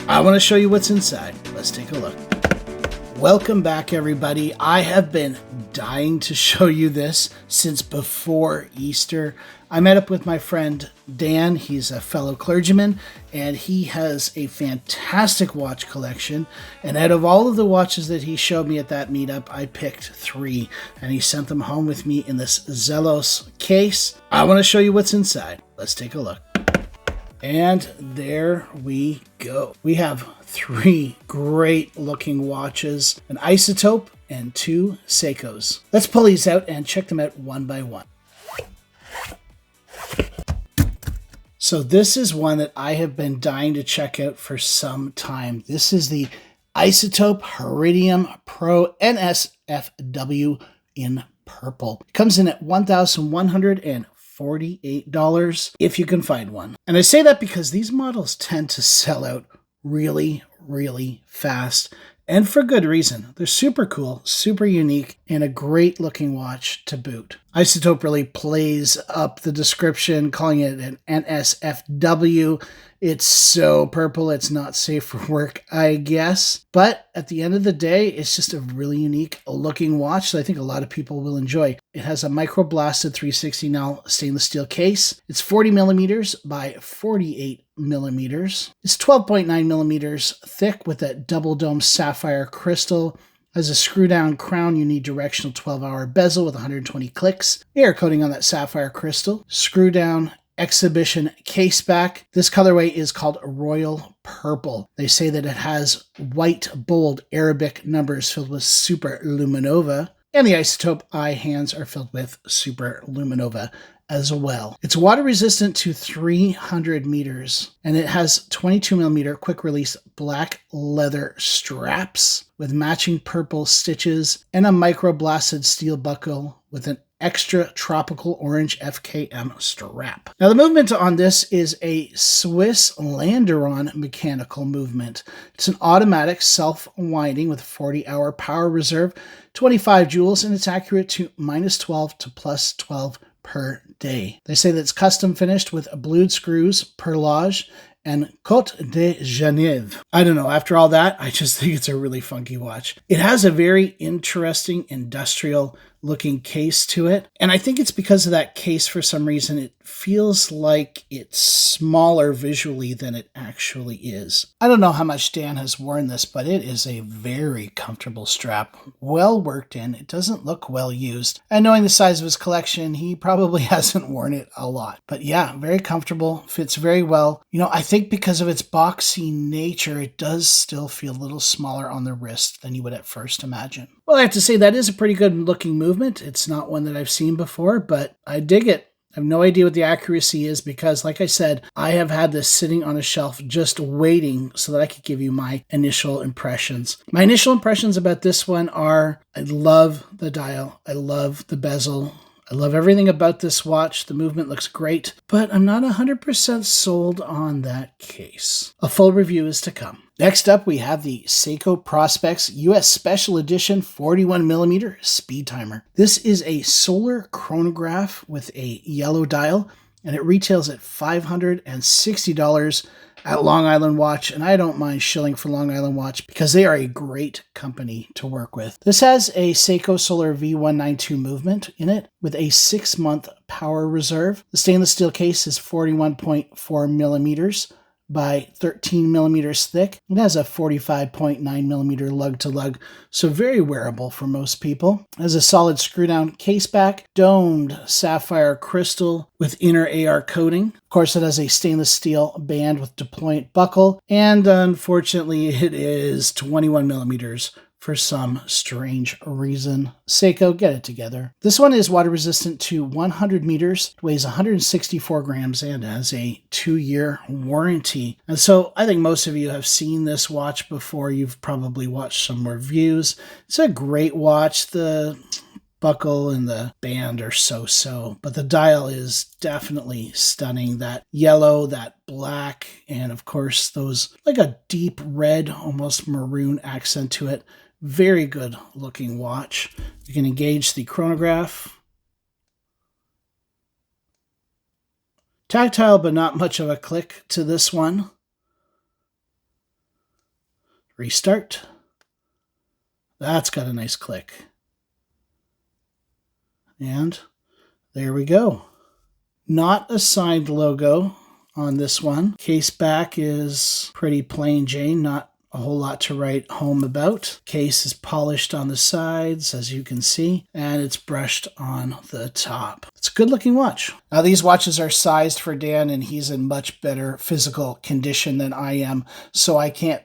I want to show you what's inside. Let's take a look. Welcome back, everybody. I have been dying to show you this since before Easter. I met up with my friend Dan. He's a fellow clergyman, and he has a fantastic watch collection. And out of all of the watches that he showed me at that meetup, I picked 3, and he sent them home with me in this Zelos case. I want to show you what's inside. Let's take a look. And there we go. We have 3 great looking watches, an Isotope and 2 Seikos. Let's pull these out and check them out one by one. So this is one that I have been dying to check out for some time. This is the Isotope Heridium Pro NSFW in purple. It comes in at $1,148 if you can find one. And I say that because these models tend to sell out really fast, and for good reason. They're super cool, super unique, and a great looking watch to boot. Isotope really plays up the description, calling it an NSFW. It's so purple, it's not safe for work, I guess. But at the end of the day, it's just a really unique looking watch that I think a lot of people will enjoy. It has a micro-blasted 360 stainless steel case. It's 40 millimeters by 48 millimeters. It's 12.9 millimeters thick with a double dome sapphire crystal. Has a screw-down crown, unidirectional 12-hour bezel with 120 clicks. Air coating on that sapphire crystal. Screw-down exhibition case back. This colorway is called Royal Purple. They say that it has white, bold Arabic numbers filled with super luminova, and the Isotope eye hands are filled with super luminova as well. It's water resistant to 300 meters, and it has 22 millimeter quick release black leather straps with matching purple stitches and a micro blasted steel buckle with an extra tropical orange FKM strap. Now the movement on this is a Swiss Landeron mechanical movement. It's an automatic self-winding with 40-hour power reserve, 25 joules, and it's accurate to -12 to +12 per day. They say that it's custom finished with blued screws, perlage, and Côte de Genève. I don't know, after all that, I just think it's a really funky watch. It has a very interesting industrial looking case to it, and I think it's because of that case for some reason it feels like it's smaller visually than it actually is. I don't know how much Dan has worn this, but it is a very comfortable strap, well worked in. It doesn't look well used, and knowing the size of his collection, he probably hasn't worn it a lot. But yeah, very comfortable, fits very well. You know, I think because of its boxy nature, it does still feel a little smaller on the wrist than you would at first imagine. Well, I have to say that is a pretty good looking movement. It's not one that I've seen before, but I dig it. I have no idea what the accuracy is because, like I said, I have had this sitting on a shelf just waiting so that I could give you my initial impressions. My initial impressions about this one are, I love the dial. I love the bezel. I love everything about this watch. The movement looks great, but I'm not 100% sold on that case. A full review is to come. Next up, we have the Seiko Prospex US Special Edition 41mm Speedtimer. This is a solar chronograph with a yellow dial, and it retails at $560 at Long Island Watch, and I don't mind shilling for Long Island Watch because they are a great company to work with. This has a Seiko Solar V192 movement in it with a 6-month power reserve. The stainless steel case is 41.4 millimeters by 13 millimeters thick. It has a 45.9 millimeter lug-to-lug, so very wearable for most people. It has a solid screw-down case back, domed sapphire crystal with inner AR coating. Of course, it has a stainless steel band with deployant buckle, and unfortunately, it is 21 millimeters for some strange reason. Seiko, get it together. This one is water resistant to 100 meters, weighs 164 grams, and has a 2-year warranty. And so I think most of you have seen this watch before. You've probably watched some reviews. It's a great watch. The buckle and the band are so-so, but the dial is definitely stunning. That yellow, that black, and of course those like a deep red, almost maroon accent to it. Very good looking watch. You can engage the chronograph. Tactile, but not much of a click to this one. Restart. That's got a nice click. And there we go. Not a signed logo on this one. Case back is pretty plain Jane, not a whole lot to write home about. Case is polished on the sides, as you can see, and it's brushed on the top. It's a good looking watch. Now these watches are sized for Dan, and he's in much better physical condition than I am, so I can't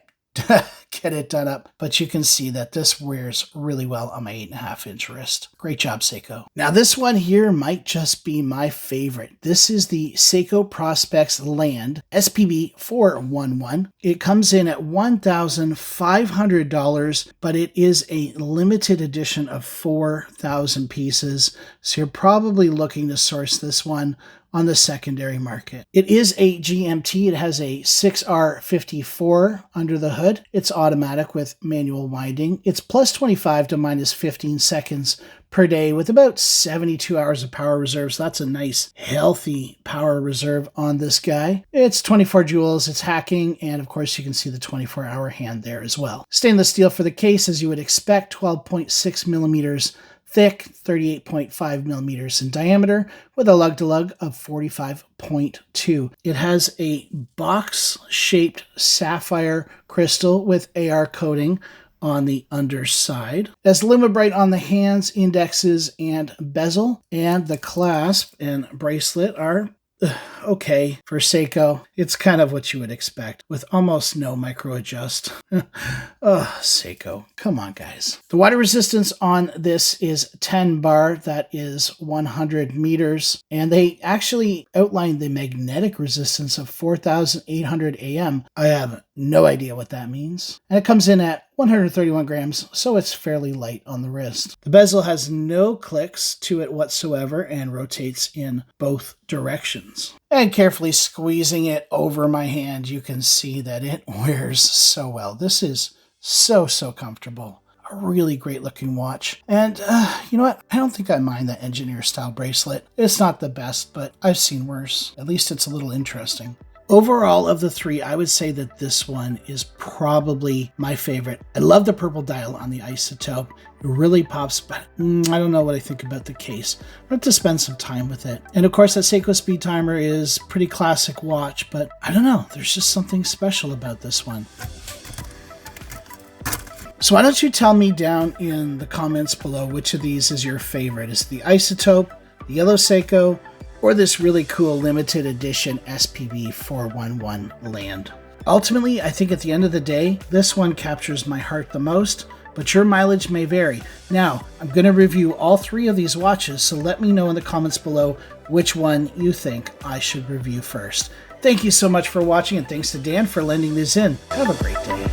get it done up, but you can see that this wears really well on my 8.5-inch wrist. Great job, Seiko. Now this one here might just be my favorite. This is the Seiko Prospex Land SPB411. It comes in at $1,500, but it is a limited edition of 4,000 pieces, so you're probably looking to source this one on the secondary market. It is a GMT. It has a 6R54 under the hood. It's automatic with manual winding. It's plus 25 to minus 15 seconds per day with about 72 hours of power reserve. So that's a nice, healthy power reserve on this guy. It's 24 joules, it's hacking, and of course you can see the 24-hour hand there as well. Stainless steel for the case, as you would expect, 12.6 millimeters thick, 38.5 millimeters in diameter, with a lug-to-lug of 45.2. It has a box-shaped sapphire crystal with AR coating on the underside. It has Lumibrite on the hands, indexes, and bezel, and the clasp and bracelet are okay for Seiko. It's kind of what you would expect, with almost no micro adjust. Oh, Seiko, come on, guys. The water resistance on this is 10 bar. That is 100 meters. And they actually outlined the magnetic resistance of 4,800 AM. I have no idea what that means. And it comes in at 131 grams, so it's fairly light on the wrist. The bezel has no clicks to it whatsoever and rotates in both directions. And carefully squeezing it over my hand, you can see that it wears so well. This is so comfortable. A really great looking watch. And you know what? I don't think I mind that engineer style bracelet. It's not the best, but I've seen worse. At least it's a little interesting. Overall, of the three, I would say that this one is probably my favorite. I love the purple dial on the Isotope. It really pops, but I don't know what I think about the case. I have to spend some time with it. And of course, that Seiko Speedtimer is a pretty classic watch, but I don't know. There's just something special about this one. So why don't you tell me down in the comments below which of these is your favorite? Is it the Isotope, the yellow Seiko, or this really cool limited edition SPB411 Land? Ultimately, I think at the end of the day, this one captures my heart the most, but your mileage may vary. Now, I'm going to review all three of these watches, so let me know in the comments below which one you think I should review first. Thank you so much for watching, and thanks to Dan for lending these in. Have a great day.